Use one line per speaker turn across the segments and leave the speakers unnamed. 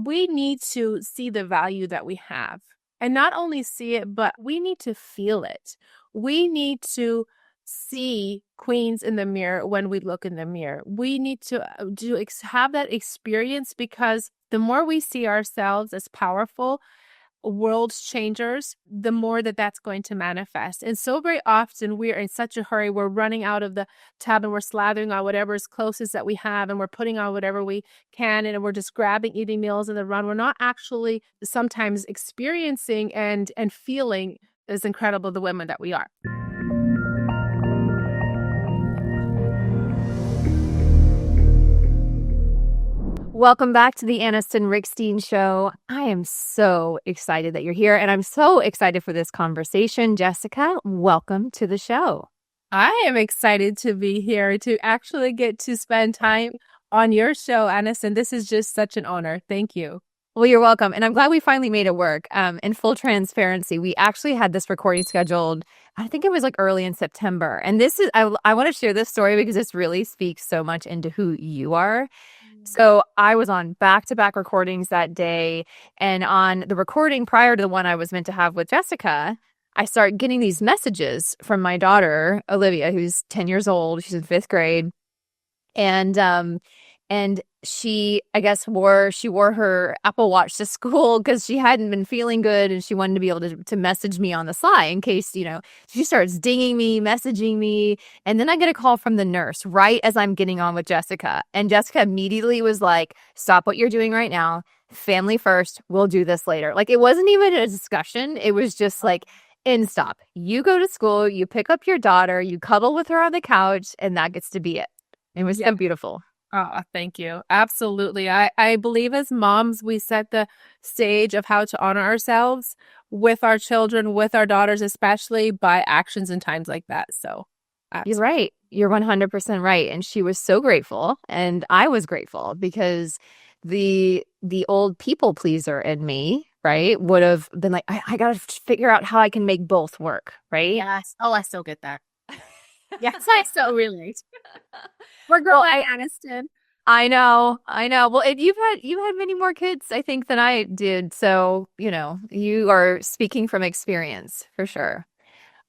we need to see the value that we have. And not only see it, but we need to feel it. We need to see queens in the mirror when we look in the mirror. We need to have that experience, because the more we see ourselves as powerful world changers, the more that that's going to manifest. And so very often we're in such a hurry, we're running out of the tub and we're slathering on whatever is closest that we have, and we're putting on whatever we can, and we're just grabbing eating meals in the run. We're not actually sometimes experiencing and feeling as incredible the women that we are.
Welcome back to the Anniston Riekstins Show. I am so excited that you're here, and I'm so excited for this conversation. Jessica, welcome to the show.
I am excited to be here, to actually get to spend time on your show, Anniston. This is just such an honor. Thank you.
Well, you're welcome. And I'm glad we finally made it work. In full transparency, we actually had this recording scheduled, I think it was like early in September. And this is, I want to share this story because this really speaks so much into who you are. So I was on back-to-back recordings that day, and on the recording prior to the one I was meant to have with Jessica, I started getting these messages from my daughter, Olivia, who's 10 years old. She's in 5th grade. And she, I guess, wore her Apple Watch to school because she hadn't been feeling good, and she wanted to be able to message me on the sly in case, she starts dinging me, messaging me. And then I get a call from the nurse right as I'm getting on with Jessica. And Jessica immediately was like, stop what you're doing right now. Family first. We'll do this later. Like, it wasn't even a discussion. It was just like, stop. You go to school, you pick up your daughter, you cuddle with her on the couch, and that gets to be it. It was so beautiful.
Oh, thank you. Absolutely. I believe as moms, we set the stage of how to honor ourselves with our children, with our daughters, especially by actions in times like that. So
You're right. You're 100% right. And she was so grateful. And I was grateful because the old people pleaser in me, right, would have been like, I got to figure out how I can make both work, right?
Yes. Oh, I still get that. Yes, I so relate. We're girl Anniston.
I know. Well, and you've had many more kids, I think, than I did. So, you are speaking from experience for sure.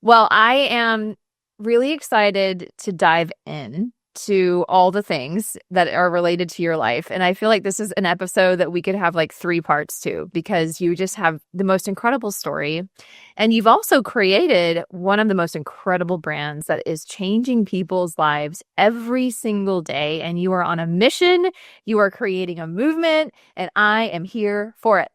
Well, I am really excited to dive in to all the things that are related to your life. And I feel like this is an episode that we could have like 3 parts to, because you just have the most incredible story. And you've also created one of the most incredible brands that is changing people's lives every single day. And you are on a mission. You are creating a movement, and I am here for it.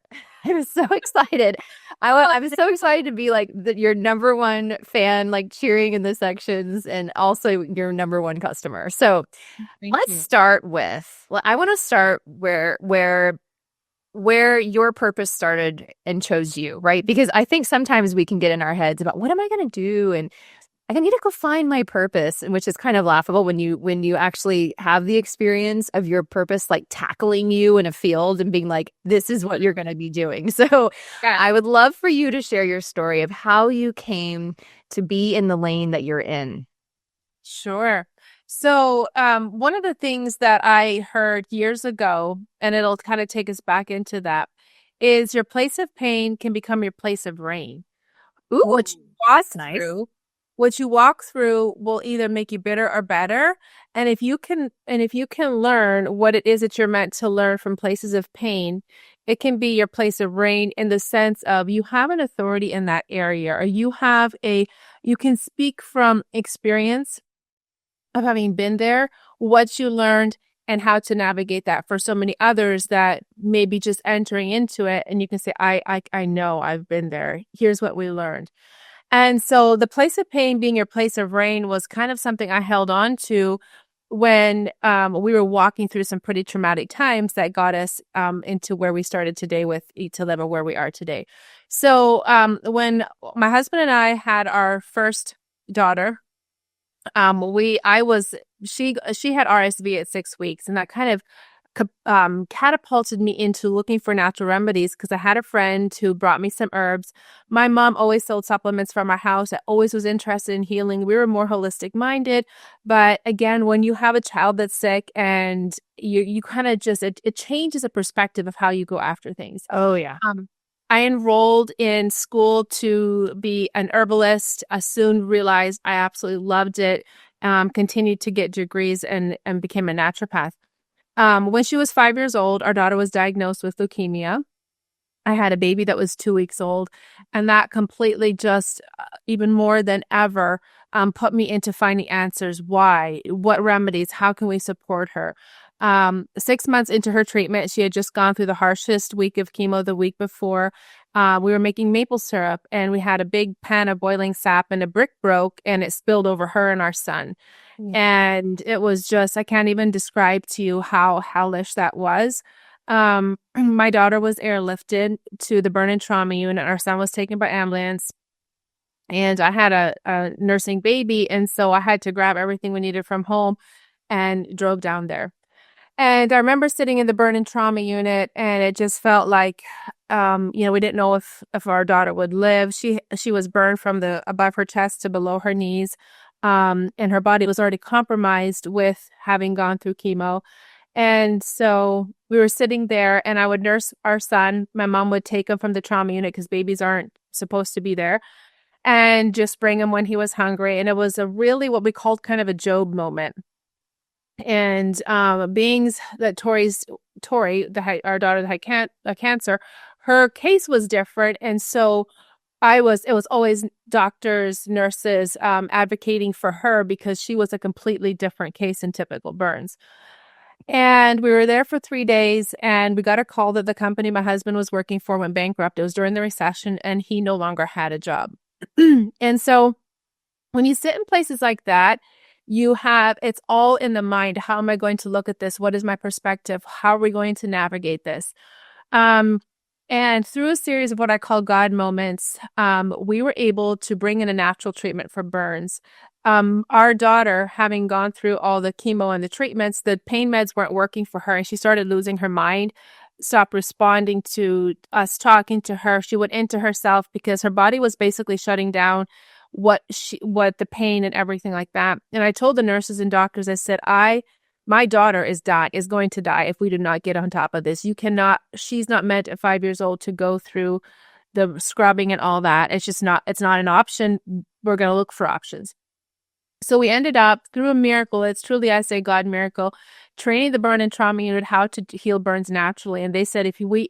I'm so excited. I'm so excited to be like your number one fan, like cheering in the sections, and also your number one customer. So let's start with, I want to start where your purpose started and chose you, right? Because I think sometimes we can get in our heads about what am I going to do? And I need to go find my purpose, which is kind of laughable when you actually have the experience of your purpose like tackling you in a field and being like, this is what you're going to be doing. So I would love for you to share your story of how you came to be in the lane that you're in.
Sure. So one of the things that I heard years ago, and it'll kind of take us back into that, is your place of pain can become your place of rain.
Ooh, that's nice.
What you walk through will either make you better or better. And if you can learn what it is that you're meant to learn from places of pain, it can be your place of rain in the sense of you have an authority in that area, or you can speak from experience of having been there, what you learned, and how to navigate that for so many others that may be just entering into it. And you can say, I know, I've been there. Here's what we learned. And so the place of pain being your place of rain was kind of something I held on to when we were walking through some pretty traumatic times that got us into where we started today with Eat to Live, or where we are today. So when my husband and I had our first daughter, she had RSV at 6 weeks, and that kind of catapulted me into looking for natural remedies because I had a friend who brought me some herbs. My mom always sold supplements from our house. I always was interested in healing. We were more holistic minded. But again, when you have a child that's sick and you kind of just, it changes the perspective of how you go after things.
Oh, yeah.
Um, I enrolled in school to be an herbalist. I soon realized I absolutely loved it. Continued to get degrees and became a naturopath. When she was 5 years old, our daughter was diagnosed with leukemia. I had a baby that was 2 weeks old, and that completely just, even more than ever, put me into finding answers. Why? What remedies? How can we support her? 6 months into her treatment, she had just gone through the harshest week of chemo the week before. We were making maple syrup, and we had a big pan of boiling sap, and a brick broke, and it spilled over her and our son.
Yeah.
And it was just, I can't even describe to you how hellish that was. My daughter was airlifted to the burn and trauma unit. Our son was taken by ambulance. And I had a nursing baby. And so I had to grab everything we needed from home and drove down there. And I remember sitting in the burn and trauma unit, and it just felt like, we didn't know if our daughter would live. She was burned from the above her chest to below her knees, and her body was already compromised with having gone through chemo. And so we were sitting there, and I would nurse our son. My mom would take him from the trauma unit because babies aren't supposed to be there, and just bring him when he was hungry. And it was a really what we called kind of a Job moment. And beings that our daughter that had cancer, her case was different. And so it was always doctors, nurses advocating for her because she was a completely different case in typical burns. And we were there for 3 days, and we got a call that the company my husband was working for went bankrupt. It was during the recession, and he no longer had a job. And so when you sit in places like that, it's all in the mind. How am I going to look at this? What is my perspective? How are we going to navigate this? And through a series of what I call God moments, we were able to bring in a natural treatment for burns. Our daughter, having gone through all the chemo and the treatments, the pain meds weren't working for her, and she started losing her mind, stopped responding to us talking to her. She went into herself because her body was basically shutting down what the pain and everything like that. And I told the nurses and doctors, I said, my daughter is going to die if we do not get on top of this. She's not meant at 5 years old to go through the scrubbing and all that. It's not an option. We're going to look for options. So we ended up, through a miracle, it's truly, I say, God miracle, training the burn and trauma unit how to heal burns naturally. And they said, we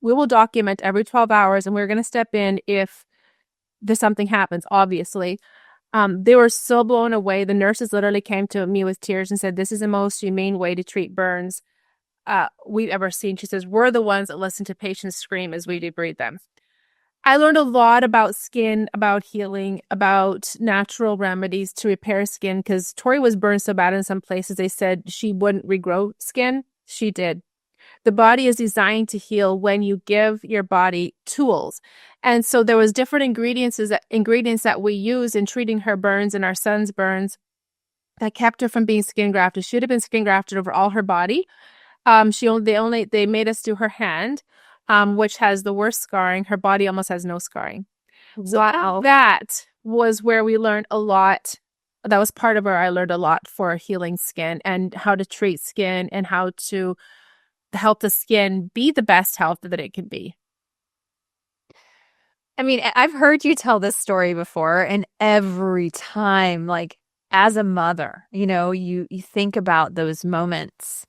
will document every 12 hours, and we're going to step in if there's something happens, obviously. They were so blown away. The nurses literally came to me with tears and said, this is the most humane way to treat burns we've ever seen. She says, we're the ones that listen to patients scream as we debride them. I learned a lot about skin, about healing, about natural remedies to repair skin, because Tori was burned so bad in some places, they said she wouldn't regrow skin. She did. The body is designed to heal when you give your body tools. And so there was different ingredients that we use in treating her burns and our son's burns that kept her from being skin grafted. She should have been skin grafted over all her body. They made us do her hand, which has the worst scarring. Her body almost has no scarring.
Wow.
So that was where we learned a lot. That was part of where I learned a lot for healing skin and how to treat skin and how to help the skin be the best health that it can be.
I mean, I've heard you tell this story before, and every time, like as a mother, you think about those moments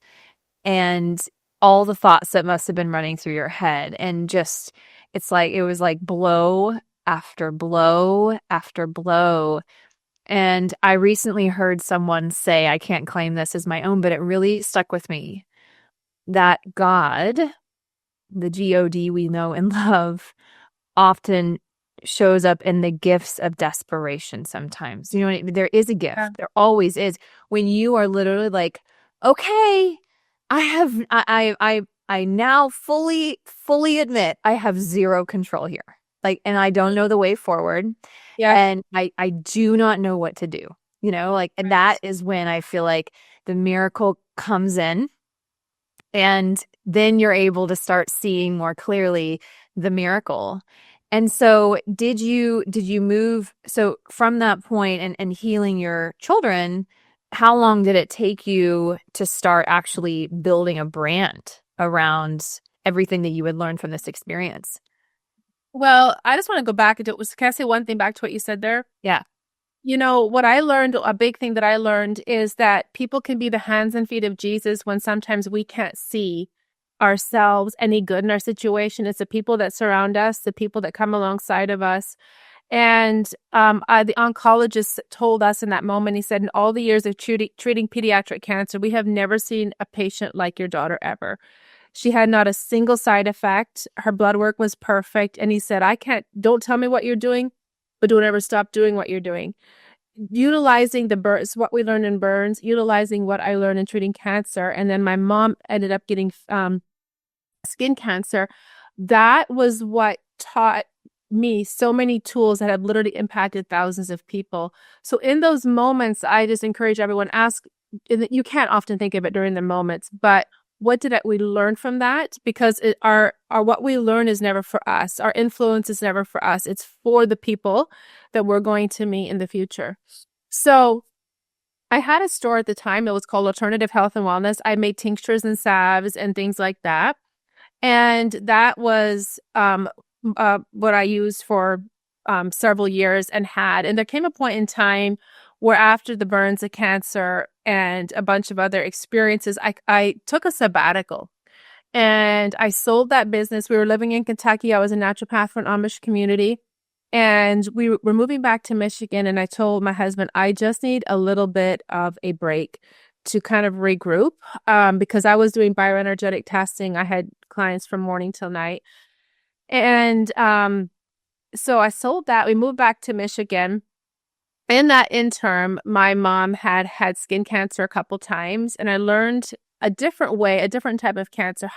and all the thoughts that must have been running through your head, and just it was like blow after blow after blow. And I recently heard someone say, I can't claim this as my own, but it really stuck with me, that God, the God we know and love, often shows up in the gifts of desperation sometimes. You know what I mean? There is a gift.
Yeah.
There always is. When you are literally like, okay, I now fully admit I have zero control here. And I don't know the way forward.
Yeah.
And I do not know what to do. And that is when I feel like the miracle comes in. And then you're able to start seeing more clearly the miracle. And so did you move so from that point and healing your children, how long did it take you to start actually building a brand around everything that you had learned from this experience?
Well, I just want to go back into it. Can I say one thing back to what you said there?
Yeah.
You know, what I learned, a big thing that I learned is that people can be the hands and feet of Jesus when sometimes we can't see ourselves any good in our situation. It's the people that surround us, the people that come alongside of us. And the oncologist told us in that moment, he said, in all the years of treating pediatric cancer, we have never seen a patient like your daughter ever. She had not a single side effect. Her blood work was perfect. And he said, don't tell me what you're doing, but don't ever stop doing what you're doing. Utilizing the burns, what we learned in burns, utilizing what I learned in treating cancer. And then my mom ended up getting skin cancer. That was what taught me so many tools that have literally impacted thousands of people. So in those moments, I just encourage everyone, you can't often think of it during the moments, but what did we learn from that? Because our what we learn is never for us. Our influence is never for us. It's for the people that we're going to meet in the future. So I had a store at the time that was called Alternative Health and Wellness. I made tinctures and salves and things like that. And that was what I used for several years and had. And there came a point in time where after the burns, the cancer, and a bunch of other experiences, I took a sabbatical and I sold that business. We were living in Kentucky. I was a naturopath for an Amish community. And we were moving back to Michigan. And I told my husband, I just need a little bit of a break to kind of regroup because I was doing bioenergetic testing. I had clients from morning till night. And so I sold that. We moved back to Michigan. In that interim, my mom had skin cancer a couple times, and I learned a different way, a different type of cancer,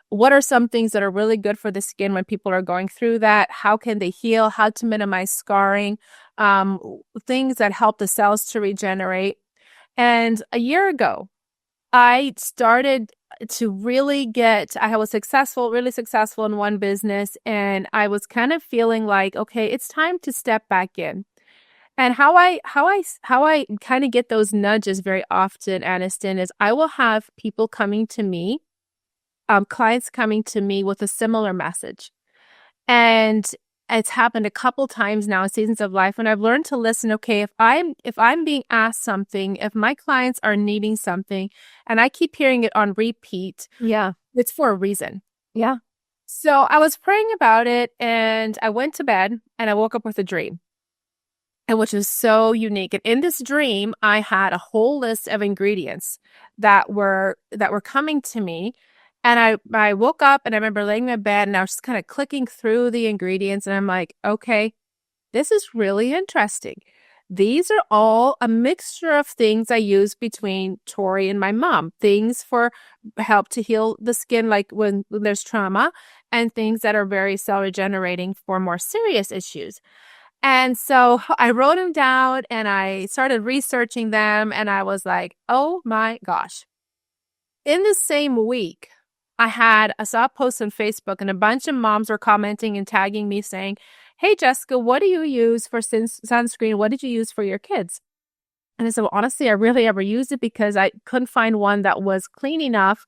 what are some things that are really good for the skin when people are going through that? How can they heal? How to minimize scarring? Things that help the cells to regenerate. And a year ago, I started to I was really successful in one business, and I was kind of feeling like, okay, it's time to step back in. And how I kind of get those nudges very often, Anniston, is I will have people coming to me, clients coming to me with a similar message. And it's happened a couple times now in Seasons of Life, and I've learned to listen. Okay, if I'm being asked something, if my clients are needing something, and I keep hearing it on repeat,
Yeah.
it's for a reason.
Yeah.
So I was praying about it, and I went to bed, and I woke up with a dream, and which is so unique. And in this dream, I had a whole list of ingredients that were coming to me. And I woke up and I remember laying in my bed and I was just kind of clicking through the ingredients. And I'm like, okay, this is really interesting. These are all a mixture of things I use between Tori and my mom. Things for help to heal the skin, like when there's trauma, and things that are very cell regenerating for more serious issues. And so I wrote them down and I started researching them. And I was like, oh my gosh. In the same week, I saw a post on Facebook and a bunch of moms were commenting and tagging me saying, hey, Jessica, what do you use for sunscreen? What did you use for your kids? And I said, well, honestly, I rarely ever used it because I couldn't find one that was clean enough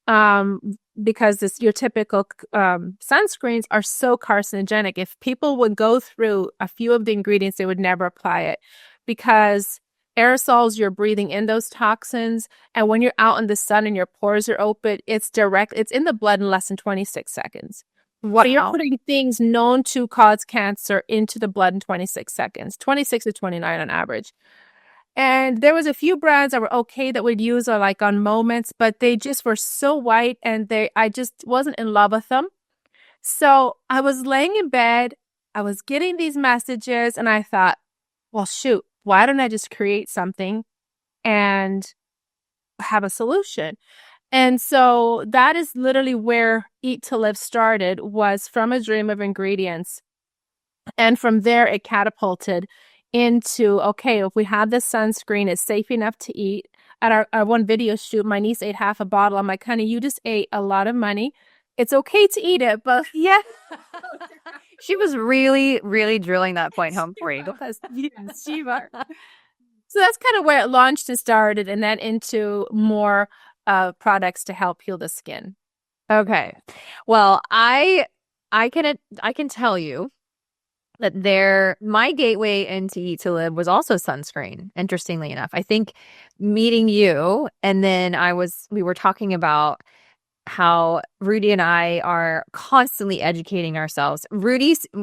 because your typical sunscreens are so carcinogenic. If people would go through a few of the ingredients, they would never apply it because aerosols, you're breathing in those toxins. And when you're out in the sun and your pores are open, it's in the blood in less than 26 seconds.
Wow.
So you're putting things known to cause cancer into the blood in 26 seconds, 26 to 29 on average. And there was a few brands that were okay that we'd use like on moments, but they just were so white and I just wasn't in love with them. So I was laying in bed, I was getting these messages and I thought, well, shoot, why don't I just create something and have a solution? And so that is literally where Eat to Live started, was from a dream of ingredients. And from there, it catapulted into, okay, if we have this sunscreen, it's safe enough to eat. at our one video shoot, my niece ate half a bottle. I'm like, honey, you just ate a lot of money. It's okay to eat it, but
Yeah. She was really, really drilling that point home for you.
Yes, she was. So that's kind of where it launched and started, and then into more products to help heal the skin.
Okay. Well, I can tell you that my gateway into Eat to Live was also sunscreen, interestingly enough. I think meeting you, and then we were talking about how Rudy and I are constantly educating ourselves.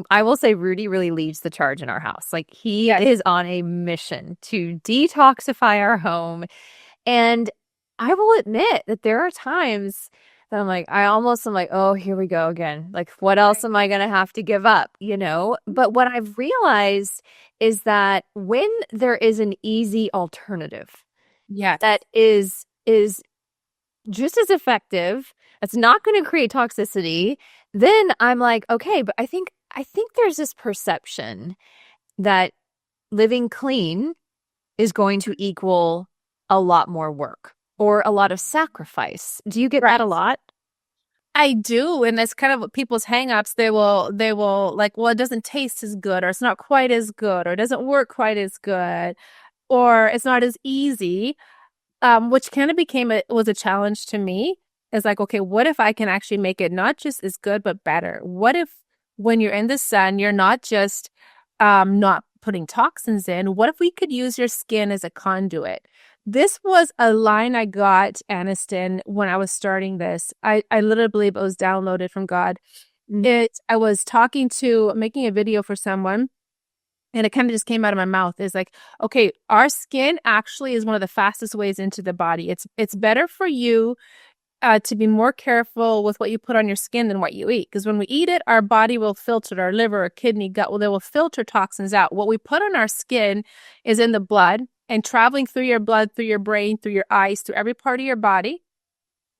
I will say Rudy really leads the charge in our house. Like he is on a mission to detoxify our home. And I will admit that there are times that I'm like, oh, here we go again. Like, what else am I going to have to give up? But what I've realized is that when there is an easy alternative, that is just as effective, that's not going to create toxicity, then I'm like, okay, but I think there's this perception that living clean is going to equal a lot more work or a lot of sacrifice. Do you get that a lot?
I do, and that's kind of what people's hangups. They will like, well, it doesn't taste as good, or it's not quite as good, or it doesn't work quite as good, or it's not as easy. Which kind of was a challenge to me. It's like, okay, what if I can actually make it not just as good, but better? What if when you're in the sun, you're not just not putting toxins in? What if we could use your skin as a conduit? This was a line I got, Anniston, when I was starting this. I literally believe it was downloaded from God. I was making a video for someone, and it kind of just came out of my mouth. It's like, okay, our skin actually is one of the fastest ways into the body. It's better for you to be more careful with what you put on your skin than what you eat. Because when we eat it, our body will filter, our liver, our kidney, gut, they will filter toxins out. What we put on our skin is in the blood and traveling through your blood, through your brain, through your eyes, through every part of your body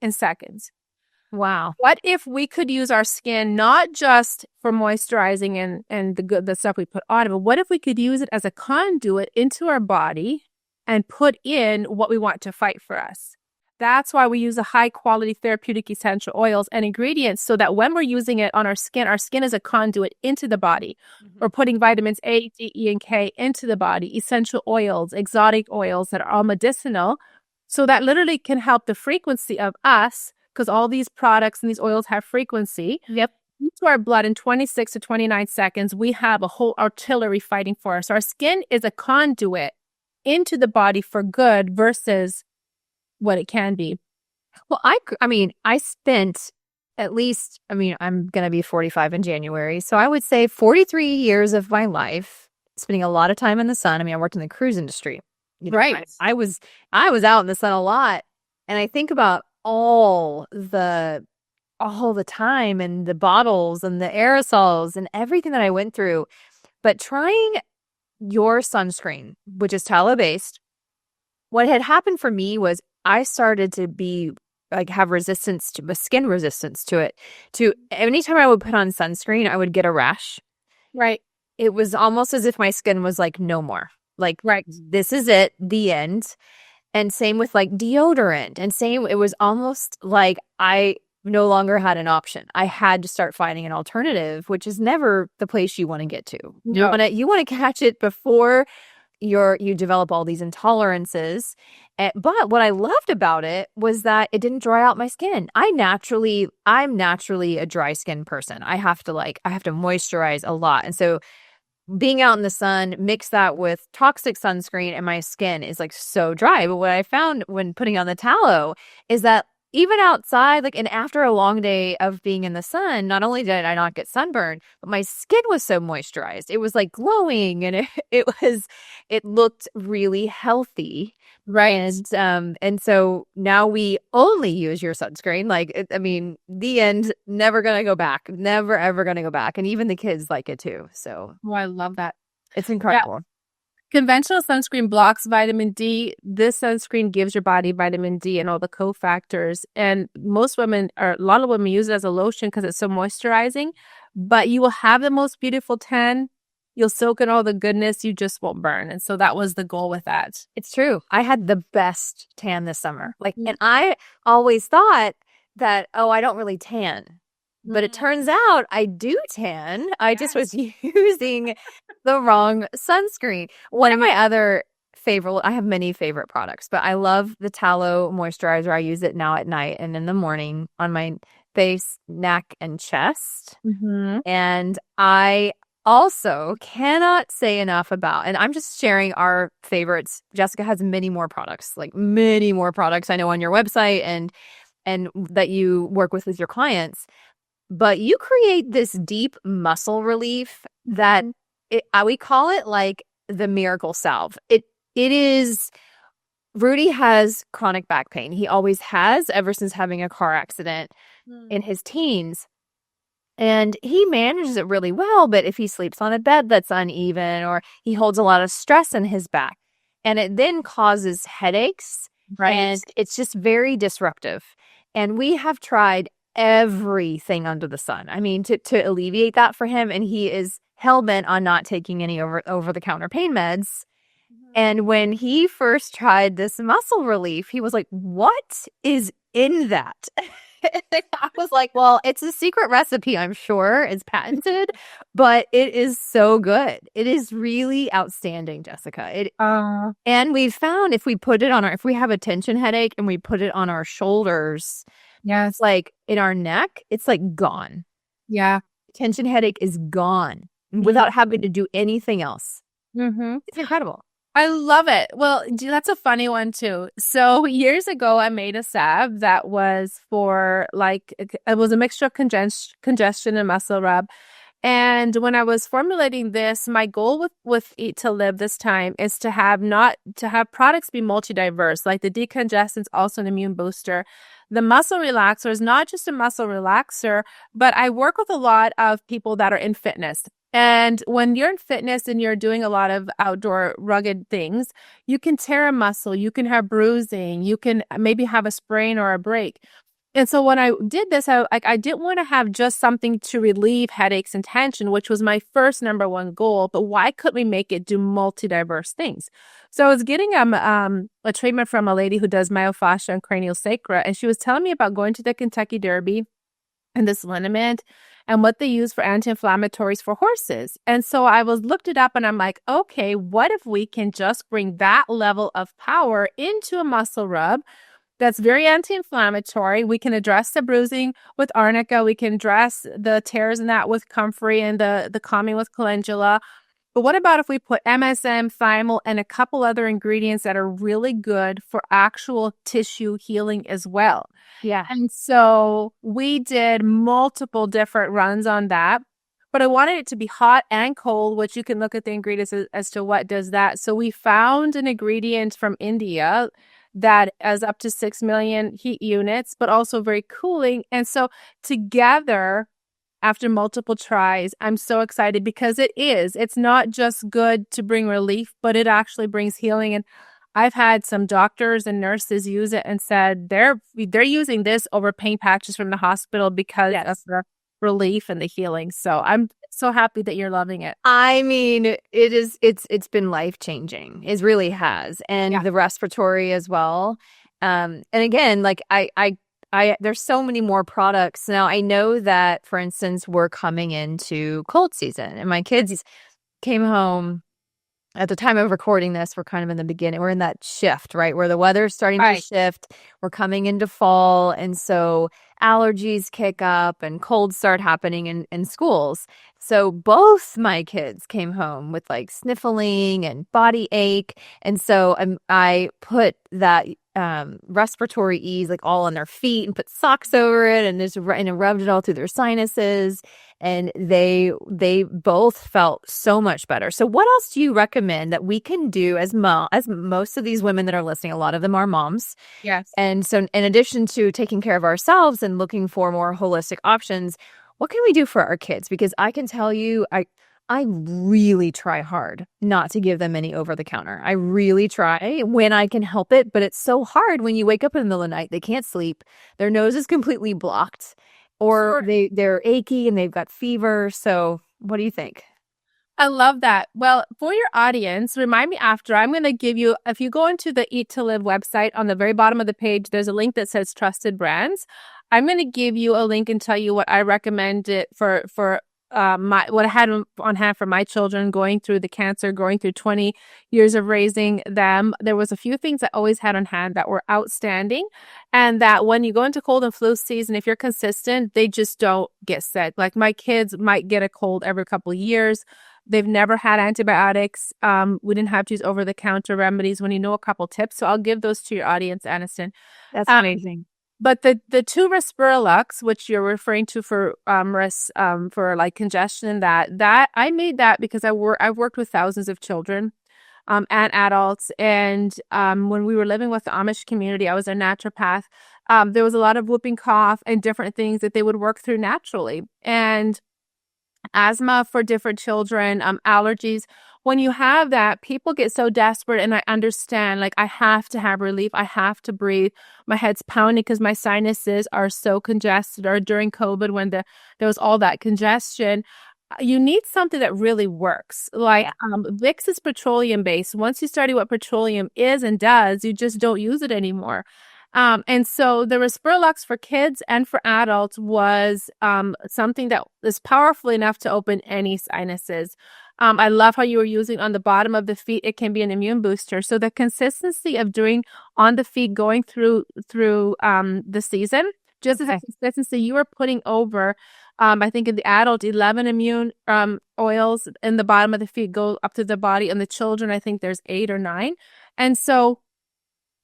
in seconds.
Wow.
What if we could use our skin not just for moisturizing and the stuff we put on it, but what if we could use it as a conduit into our body and put in what we want to fight for us? That's why we use a high quality therapeutic essential oils and ingredients, so that when we're using it on our skin is a conduit into the body. We're putting vitamins A, D, E, and K into the body, essential oils, exotic oils that are all medicinal. So that literally can help the frequency of us, because all these products and these oils have frequency.
Yep.
Into our blood in 26 to 29 seconds, we have a whole artillery fighting for us. Our skin is a conduit into the body for good versus what it can be.
Well, I spent at least, I'm going to be 45 in January. So I would say 43 years of my life spending a lot of time in the sun. I worked in the cruise industry.
Right.
I was out in the sun a lot. And I think about all the time and the bottles and the aerosols and everything that I went through. But trying your sunscreen, which is tallow-based, what had happened for me was I started to have skin resistance to it. Anytime I would put on sunscreen, I would get a rash.
Right.
It was almost as if my skin was like, no more. Like,
right.
This is it, the end. And same with like deodorant. And it was almost like I no longer had an option. I had to start finding an alternative, which is never the place you want to get to.
No.
You want to catch it before you develop all these intolerances. But what I loved about it was that it didn't dry out my skin. I'm naturally a dry skin person. I have to moisturize a lot. And so being out in the sun, mix that with toxic sunscreen, and my skin is like so dry. But what I found when putting on the tallow is that even outside, and after a long day of being in the sun, not only did I not get sunburned, but my skin was so moisturized. It was like glowing, and it looked really healthy.
Right.
And so now we only use your sunscreen. The end, never going to go back. Never, ever going to go back. And even the kids like it too. So
I love that.
It's incredible.
Yeah. Conventional sunscreen blocks vitamin D. This sunscreen gives your body vitamin D and all the cofactors. And a lot of women use it as a lotion because it's so moisturizing. But you will have the most beautiful tan You'll soak in all the goodness, you just won't burn. And so that was the goal with that.
It's true. I had the best tan this summer. Like, and I always thought that, oh, I don't really tan. But it turns out I do tan. I just was using the wrong sunscreen. One of my other favorite, I have many favorite products, but I love the tallow moisturizer. I use it now at night and in the morning on my face, neck, and chest.
Mm-hmm.
And I also cannot say enough about, and I'm just sharing our favorites. Jessica has many more products, like many more products I know on your website and that you work with your clients. But you create this deep muscle relief that we call it like the miracle salve. It is. Rudy has chronic back pain. He always has ever since having a car accident in his teens. And he manages it really well. But if he sleeps on a bed that's uneven or he holds a lot of stress in his back, and it then causes headaches, and it's just very disruptive. And we have tried everything under the sun. I mean, to alleviate that for him. And he is hell-bent on not taking any over-the-counter pain meds. And when he first tried this muscle relief, he was like, what is in that? I was like, well, it's a secret recipe, I'm sure. It's patented, but it is so good. It is really outstanding, Jessica. And we've found if we put it on if we have a tension headache and we put it on our shoulders,
Yes.
like in our neck, it's like gone.
Yeah.
Tension headache is gone without having to do anything else.
Mm-hmm.
It's incredible.
I love it. Well, that's a funny one too. So years ago, I made a salve that was for it was a mixture of congestion and muscle rub. And when I was formulating this, my goal with Eat to Live this time is to have products be multi-diverse, like the decongestant's also an immune booster. The muscle relaxer is not just a muscle relaxer, but I work with a lot of people that are in fitness. And when you're in fitness and you're doing a lot of outdoor rugged things, you can tear a muscle, you can have bruising, you can maybe have a sprain or a break. And so when I did this, I didn't want to have just something to relieve headaches and tension, which was my first number one goal. But why couldn't we make it do multi-diverse things? So I was getting a treatment from a lady who does myofascia and cranial sacra, and she was telling me about going to the Kentucky Derby and this liniment and what they use for anti-inflammatories for horses. And so I looked it up and I'm like, okay, what if we can just bring that level of power into a muscle rub that's very anti-inflammatory? We can address the bruising with arnica. We can address the tears in that with comfrey and the calming with calendula. But what about if we put MSM, thymol, and a couple other ingredients that are really good for actual tissue healing as well?
Yeah.
And so we did multiple different runs on that. But I wanted it to be hot and cold, which you can look at the ingredients as to what does that. So we found an ingredient from India that is up to 6 million heat units, but also very cooling. And so together, after multiple tries, I'm so excited because it's not just good to bring relief, but it actually brings healing. And I've had some doctors and nurses use it and said they're using this over pain patches from the hospital because of the relief and the healing. So I'm so happy that you're loving it.
I mean, it's been life-changing. It really has. And the respiratory as well. And again, like I there's so many more products. Now I know that, for instance, we're coming into cold season and my kids came home at the time of recording this. We're kind of in the beginning. We're in that shift, right? Where the weather's starting to shift. We're coming into fall. And so allergies kick up and colds start happening in schools. So both my kids came home with like sniffling and body ache. And so I put that respiratory ease like all on their feet and put socks over it and just rubbed it all through their sinuses. And they both felt so much better. So what else do you recommend that we can do as most of these women that are listening, a lot of them are moms.
Yes.
And so in addition to taking care of ourselves and looking for more holistic options, what can we do for our kids? Because I can tell you, I really try hard not to give them any over the counter. I really try when I can help it, but it's so hard when you wake up in the middle of the night, they can't sleep, their nose is completely blocked, or they're achy and they've got fever. So what do you think?
I love that. Well, for your audience, remind me after. I'm going to give you, if you go into the Eat to Live website, on the very bottom of the page, there's a link that says trusted brands. I'm going to give you a link and tell you what I recommend it for my what I had on hand for my children going through the cancer, going through 20 years of raising them. There was a few things I always had on hand that were outstanding, and that when you go into cold and flu season, if you're consistent, they just don't get sick. Like my kids might get a cold every couple of years. They've never had antibiotics. We didn't have to use over-the-counter remedies when you know a couple tips. So I'll give those to your audience, Anniston.
That's amazing.
But the two Respirolux, which you're referring to for for like congestion and that I made that because I've worked with thousands of children and adults, and when we were living with the Amish community, I was a naturopath. There was a lot of whooping cough and different things that they would work through naturally, and asthma for different children, allergies. When you have that, people get so desperate, and I understand, like, I have to have relief. I have to breathe. My head's pounding because my sinuses are so congested, or during COVID when there was all that congestion. You need something that really works. Like Vicks is petroleum based. Once you study what petroleum is and does, you just don't use it anymore. And so the Respirolux for kids and for adults was something that is powerful enough to open any sinuses. I love how you were using on the bottom of the feet. It can be an immune booster. So the consistency of doing on the feet going through the season, just as a consistency you were putting over, I think in the adult, 11 immune oils in the bottom of the feet go up to the body. And the children, I think there's 8 or 9. And so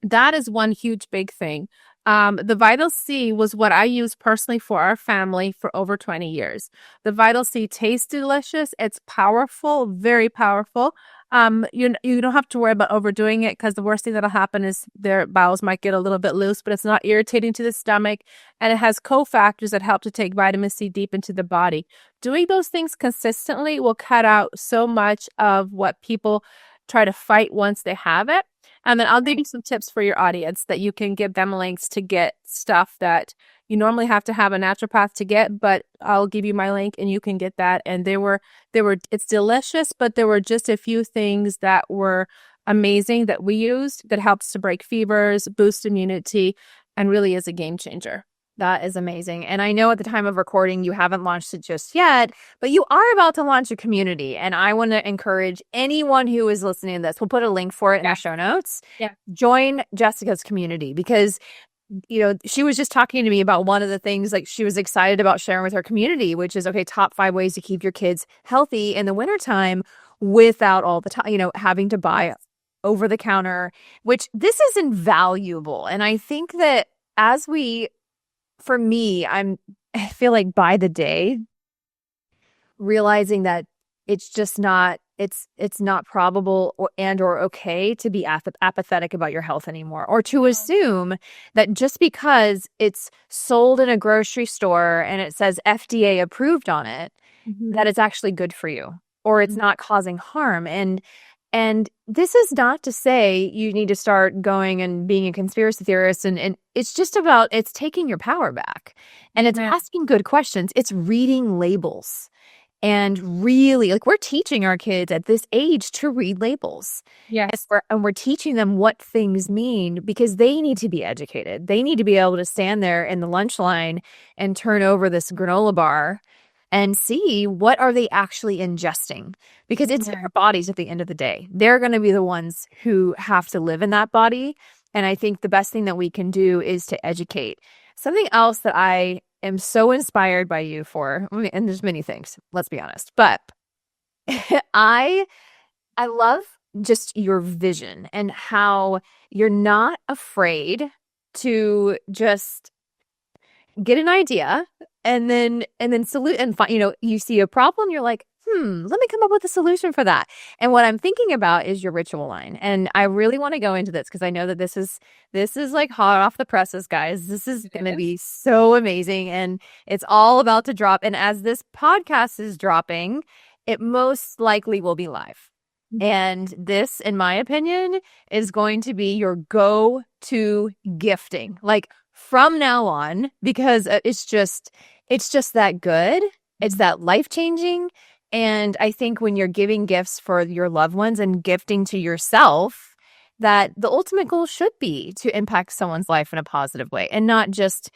that is one huge big thing. The Vital C was what I used personally for our family for over 20 years. The Vital C tastes delicious. It's powerful, very powerful. You don't have to worry about overdoing it, because the worst thing that'll happen is their bowels might get a little bit loose, but it's not irritating to the stomach, and it has cofactors that help to take vitamin C deep into the body. Doing those things consistently will cut out so much of what people try to fight once they have it. And then I'll give you some tips for your audience that you can give them links to get stuff that you normally have to have a naturopath to get, but I'll give you my link and you can get that. And it's delicious, but there were just a few things that were amazing that we used that helps to break fevers, boost immunity, and really is a game changer.
That is amazing. And I know at the time of recording, you haven't launched it just yet, but you are about to launch a community. And I want to encourage anyone who is listening to this, we'll put a link for it in the show notes.
Yeah.
Join Jessica's community, because, you know, she was just talking to me about one of the things like she was excited about sharing with her community, which is, okay, top 5 ways to keep your kids healthy in the wintertime without all the time, having to buy over the counter, which this is invaluable. And I think that for me, I feel like by the day, realizing that it's just not, it's not probable or okay to be apathetic about your health anymore, or to assume that just because it's sold in a grocery store and it says FDA approved on it, that it's actually good for you, or it's not causing harm. And this is not to say you need to start going and being a conspiracy theorist. And it's just about, it's taking your power back. And it's asking good questions. It's reading labels. And really, like, we're teaching our kids at this age to read labels.
Yes.
And we're teaching them what things mean, because they need to be educated. They need to be able to stand there in the lunch line and turn over this granola bar and see what are they actually ingesting, because it's their bodies at the end of the day. They're going to be the ones who have to live in that body. And I think the best thing that we can do is to educate. Something else that I am so inspired by you for, and there's many things, let's be honest, but I love just your vision and how you're not afraid to just get an idea and then you see a problem, you're like, let me come up with a solution for that. And what I'm thinking about is your ritual line. And I really want to go into this because I know that this is like hot off the presses, guys. This is going to be so amazing. And it's all about to drop. And as this podcast is dropping, it most likely will be live. And this, in my opinion, is going to be your go-to gifting. Like from now on, because it's just that good. It's that life-changing. And I think when you're giving gifts for your loved ones and gifting to yourself, that the ultimate goal should be to impact someone's life in a positive way and not just,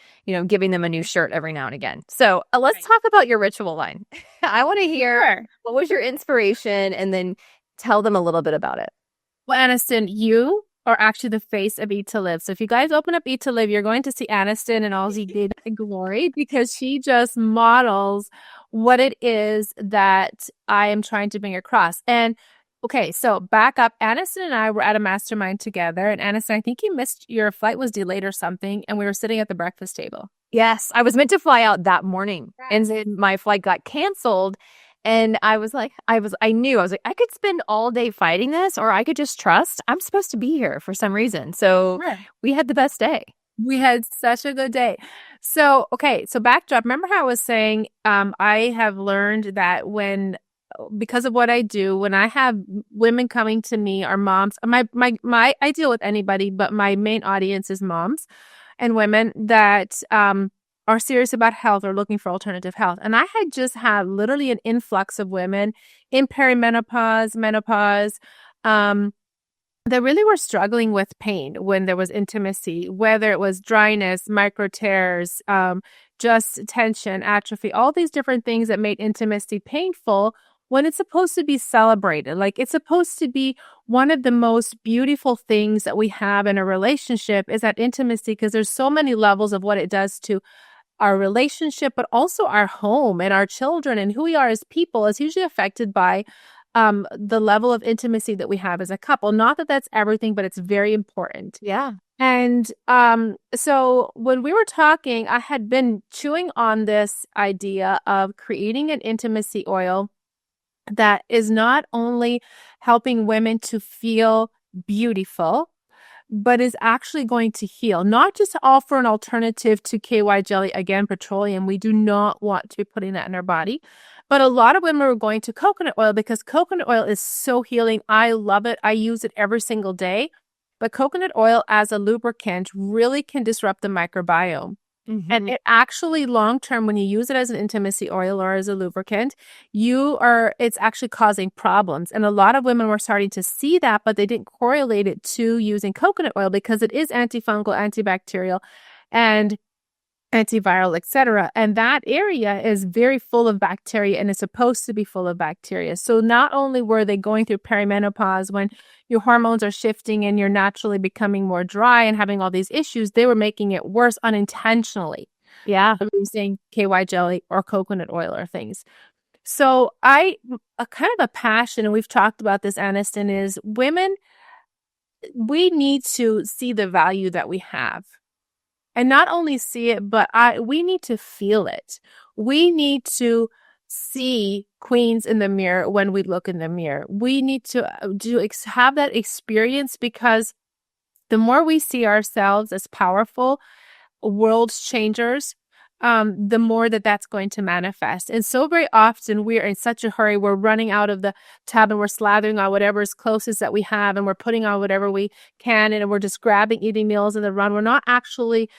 giving them a new shirt every now and again. So let's talk about your ritual line. I want to hear
Sure.
what was your inspiration and then tell them a little bit about it.
Well, Anniston, you are actually the face of Eat to Live. So if you guys open up Eat to Live, you're going to see Anniston and all she did in glory because she just models what it is that I am trying to bring across. And okay, so back up. Anniston and I were at a mastermind together. And Anniston, I think you missed your flight was delayed or something. And we were sitting at the breakfast table.
Yes, I was meant to fly out that morning and then my flight got canceled. And I was like, I knew, I was like, I could spend all day fighting this, or I could just trust I'm supposed to be here for some reason. So we had the best day.
We had such a good day. So, okay. So backdrop, remember how I was saying, I have learned that because of what I do, when I have women coming to me or moms, I deal with anybody, but my main audience is moms and women that, are serious about health or looking for alternative health. And I had just had literally an influx of women in perimenopause, menopause, that really were struggling with pain when there was intimacy, whether it was dryness, micro tears, just tension, atrophy, all these different things that made intimacy painful when it's supposed to be celebrated. Like it's supposed to be one of the most beautiful things that we have in a relationship is that intimacy, because there's so many levels of what it does to our relationship, but also our home and our children and who we are as people is usually affected by the level of intimacy that we have as a couple. Not that that's everything, but it's very important.
Yeah.
And so when we were talking, I had been chewing on this idea of creating an intimacy oil that is not only helping women to feel beautiful, but is actually going to heal, not just to offer an alternative to KY jelly, again, petroleum. We do not want to be putting that in our body. But a lot of women are going to coconut oil because coconut oil is so healing. I love it. I use it every single day. But coconut oil as a lubricant really can disrupt the microbiome. Mm-hmm. And it actually long-term, when you use it as an intimacy oil or as a lubricant, it's actually causing problems. And a lot of women were starting to see that, but they didn't correlate it to using coconut oil because it is antifungal, antibacterial, and antiviral, etc. And that area is very full of bacteria and is supposed to be full of bacteria. So not only were they going through perimenopause when your hormones are shifting and you're naturally becoming more dry and having all these issues, they were making it worse unintentionally.
Yeah.
Using KY jelly or coconut oil or things. So a kind of a passion, and we've talked about this, Anniston, is women, we need to see the value that we have. And not only see it, but we need to feel it. We need to see queens in the mirror when we look in the mirror. We need to have that experience because the more we see ourselves as powerful world changers, the more that's going to manifest. And so very often we're in such a hurry. We're running out of the tub and we're slathering on whatever is closest that we have and we're putting on whatever we can and we're just grabbing, eating meals in the run. We're not actually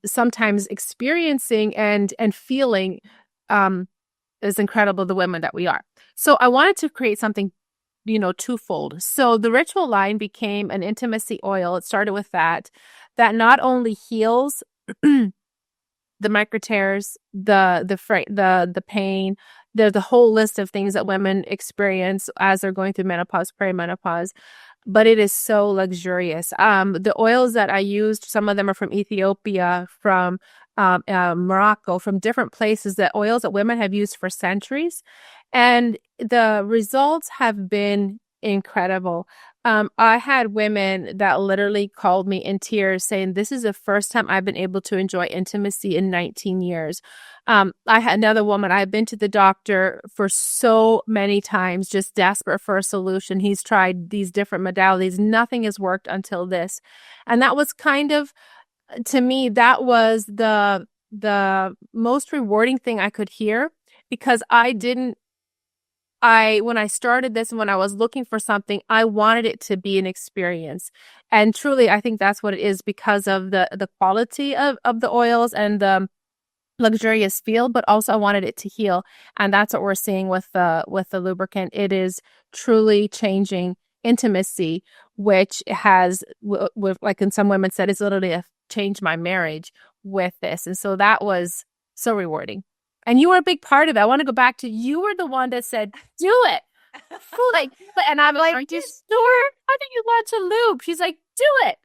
sometimes experiencing and feeling as incredible the women that we are. So I wanted to create something, twofold. So the ritual line became an intimacy oil. It started with that not only heals the micro tears, the pain, the whole list of things that women experience as they're going through menopause, perimenopause, but it is so luxurious. The oils that I used, some of them are from Ethiopia, from Morocco, from different places, that oils that women have used for centuries, and the results have been incredible. I had women that literally called me in tears saying, this is the first time I've been able to enjoy intimacy in 19 years. I had another woman, I've been to the doctor for so many times, just desperate for a solution. He's tried these different modalities. Nothing has worked until this. And that was kind of, to me, that was the most rewarding thing I could hear, because when I started this and when I was looking for something, I wanted it to be an experience. And truly, I think that's what it is because of the quality of the oils and the luxurious feel, but also I wanted it to heal. And that's what we're seeing with the lubricant. It is truly changing intimacy, which has with like in some women said, it's literally changed my marriage with this. And so that was so rewarding. And you were a big part of it. I want to go back to you were the one that said, do it. Like, and I'm like, aren't you sure? How did you launch a lube? She's like, do it.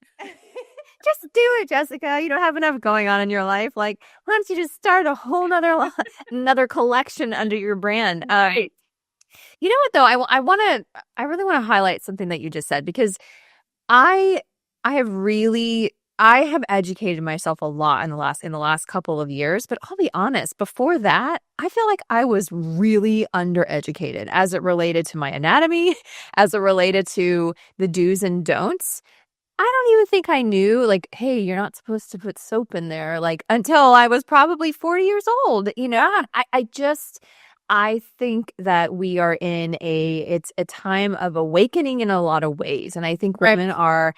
Just do it, Jessica. You don't have enough going on in your life. Like, why don't you just start a whole nother another collection under your brand? You know what though? I really want to highlight something that you just said because I I have educated myself a lot in the last couple of years, but I'll be honest, before that, I feel like I was really undereducated as it related to my anatomy, as it related to the do's and don'ts. I don't even think I knew, like, hey, you're not supposed to put soap in there, like, until I was probably 40 years old. I think that we are it's a time of awakening in a lot of ways. And I think women are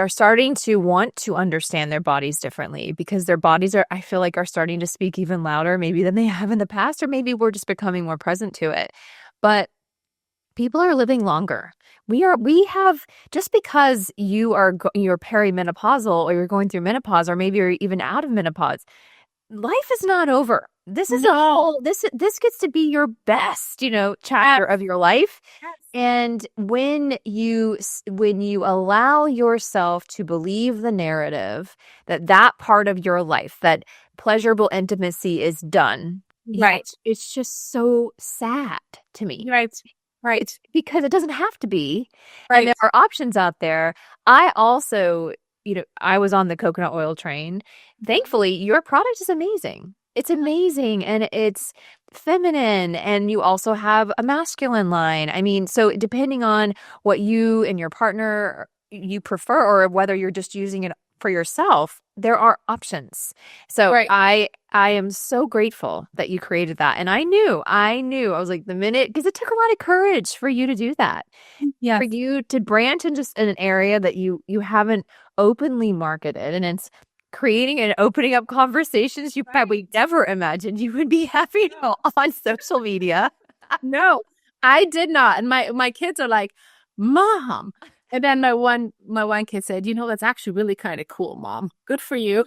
starting to want to understand their bodies differently because their bodies I feel like are starting to speak even louder maybe than they have in the past, or maybe we're just becoming more present to it. But people are living longer. We have, just because you're perimenopausal or you're going through menopause, or maybe you're even out of menopause, life is not over. This is this gets to be your best, chapter of your life.
Yes.
And when you allow yourself to believe the narrative that part of your life, that pleasurable intimacy is done,
Right.
it's just so sad to me.
Right.
Because it doesn't have to be.
Right.
And there are options out there. I also, I was on the coconut oil train. Thankfully, your product is amazing. It's amazing and it's feminine, and you also have a masculine line. I mean, so depending on what you and your partner you prefer, or whether you're just using it for yourself, there are options. So
Right.
I am so grateful that you created that. And I knew, I was like, the minute, because it took a lot of courage for you to do that.
Yes.
For you to branch in just in an area that you haven't openly marketed, and it's creating and opening up conversations you probably never imagined you would be having on social media.
No, I did not. And my kids are like, Mom. And then my one kid said, that's actually really kind of cool, Mom. Good for you.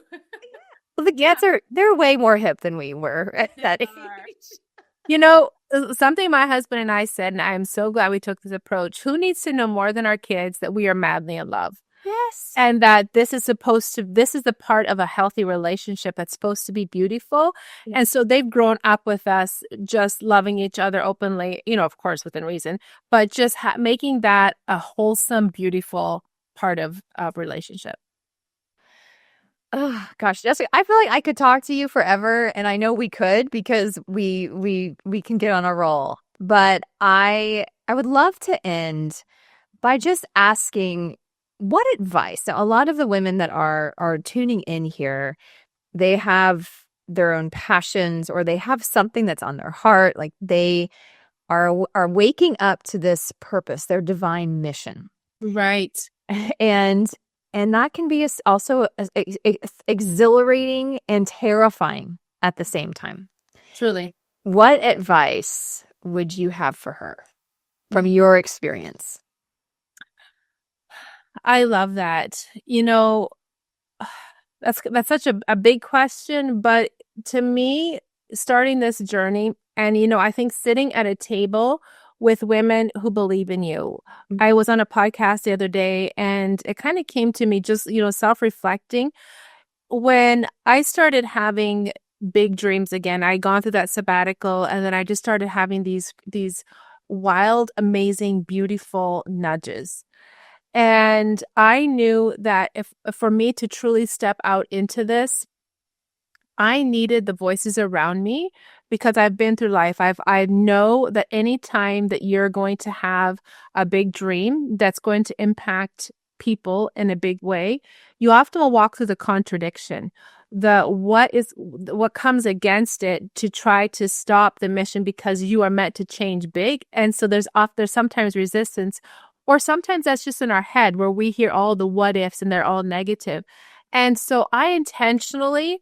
Well, the kids they're way more hip than we were at that age.
Something my husband and I said, and I am so glad we took this approach. Who needs to know more than our kids that we are madly in love?
Yes.
And that this is the part of a healthy relationship that's supposed to be beautiful.
Yes.
And so they've grown up with us just loving each other openly, of course, within reason, but just making that a wholesome, beautiful part of a relationship.
Oh gosh, Jessica, I feel like I could talk to you forever, and I know we could because we can get on a roll. But I would love to end by just asking, what advice? Now, a lot of the women that are tuning in here, they have their own passions, or they have something that's on their heart, like they are waking up to this purpose, their divine mission.
Right.
And that can be also exhilarating and terrifying at the same time.
Truly.
What advice would you have for her from your experience?
I love that. That's such a big question, but to me, starting this journey, and I think sitting at a table with women who believe in you. Mm-hmm. I was on a podcast the other day, and it kind of came to me just, self-reflecting. When I started having big dreams again, I'd gone through that sabbatical, and then I just started having these wild, amazing, beautiful nudges. And I knew that if for me to truly step out into this, I needed the voices around me, because I've been through life. I know that any time that you're going to have a big dream that's going to impact people in a big way, you often will walk through the contradiction, what comes against it, to try to stop the mission, because you are meant to change big. And so there's sometimes resistance. Or sometimes that's just in our head, where we hear all the what ifs and they're all negative. And so I intentionally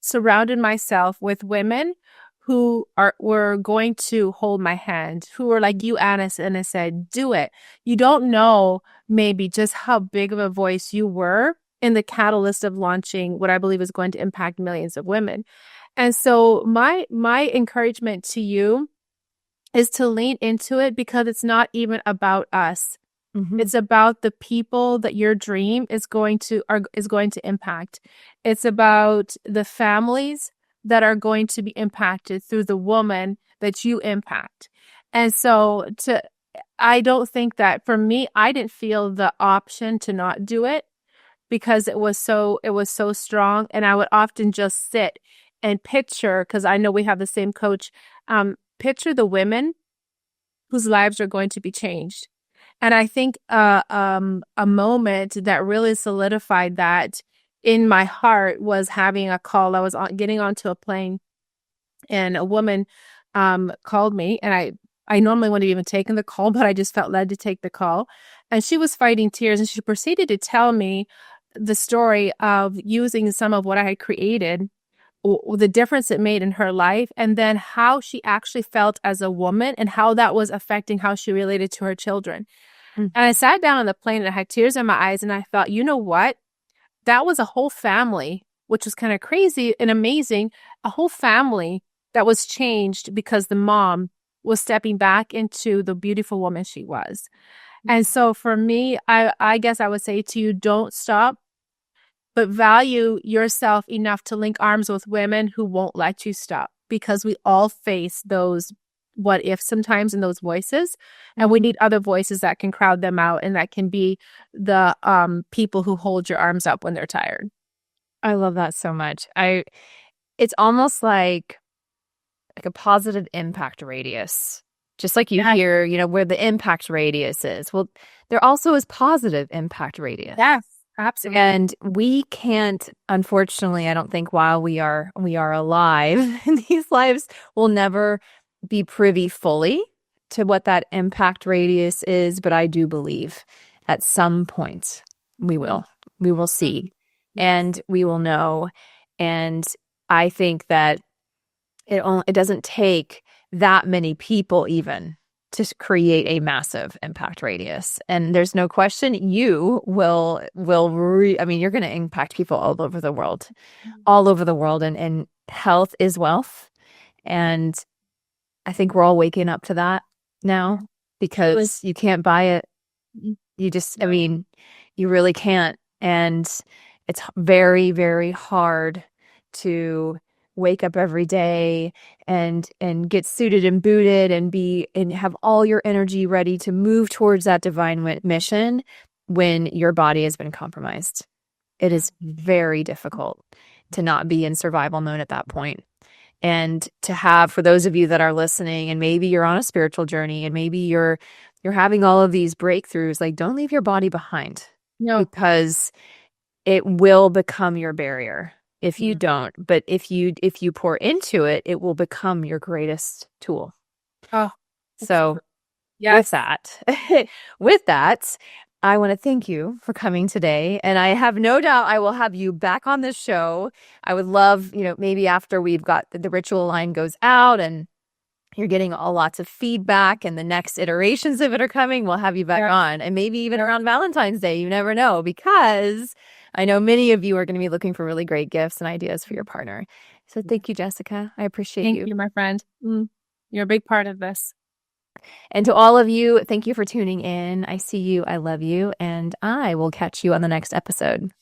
surrounded myself with women who were going to hold my hand, who were like you, Annis, and I said, do it. You don't know maybe just how big of a voice you were in the catalyst of launching what I believe is going to impact millions of women. And so my encouragement to you is to lean into it, because it's not even about us.
Mm-hmm.
It's about the people that your dream is going to impact. It's about the families that are going to be impacted through the woman that you impact. And so I don't think that, for me, I didn't feel the option to not do it, because it was so strong. And I would often just sit and picture, because I know we have the same coach, picture the women whose lives are going to be changed. And I think a moment that really solidified that in my heart was having a call. I was getting onto a plane, and a woman called me, and I normally wouldn't have even taken the call, but I just felt led to take the call. And she was fighting tears, and she proceeded to tell me the story of using some of what I had created, the difference it made in her life, and then how she actually felt as a woman and how that was affecting how she related to her children. And I sat down on the plane and I had tears in my eyes, and I thought, you know what? That was a whole family, which was kind of crazy and amazing. A whole family that was changed because the mom was stepping back into the beautiful woman she was. And so for me, I guess I would say to you, don't stop, but value yourself enough to link arms with women who won't let you stop, because we all face those what if sometimes in those voices, and we need other voices that can crowd them out, and that can be the people who hold your arms up when they're tired.
I love that so much. It's almost like a positive impact radius. Just like you hear, where the impact radius is. Well, there also is positive impact radius.
Yes, absolutely.
And we can't, unfortunately, I don't think while we are alive in these lives, we'll never be privy fully to what that impact radius is. But I do believe at some point we will see, and we will know. And I think that it doesn't take that many people even to create a massive impact radius. And there's no question you will you're going to impact people all over the world, and health is wealth. And I think we're all waking up to that now, because you can't buy it. You just, you really can't. And it's very, very hard to wake up every day and get suited and booted and have all your energy ready to move towards that divine mission when your body has been compromised. It is very difficult to not be in survival mode at that point. And to have, for those of you that are listening, and maybe you're on a spiritual journey, and maybe you're having all of these breakthroughs, like, don't leave your body behind. No, because it will become your barrier if you don't. But if you pour into it, it will become your greatest tool.
Oh,
so yes. With that, I want to thank you for coming today. And I have no doubt I will have you back on this show. I would love, maybe after we've got the ritual line goes out and you're getting lots of feedback and the next iterations of it are coming, we'll have you back on. And maybe even around Valentine's Day, you never know, because I know many of you are going to be looking for really great gifts and ideas for your partner. So thank you, Jessica. I appreciate you.
Thank you, my friend. You're a big part of this.
And to all of you, thank you for tuning in. I see you. I love you. And I will catch you on the next episode.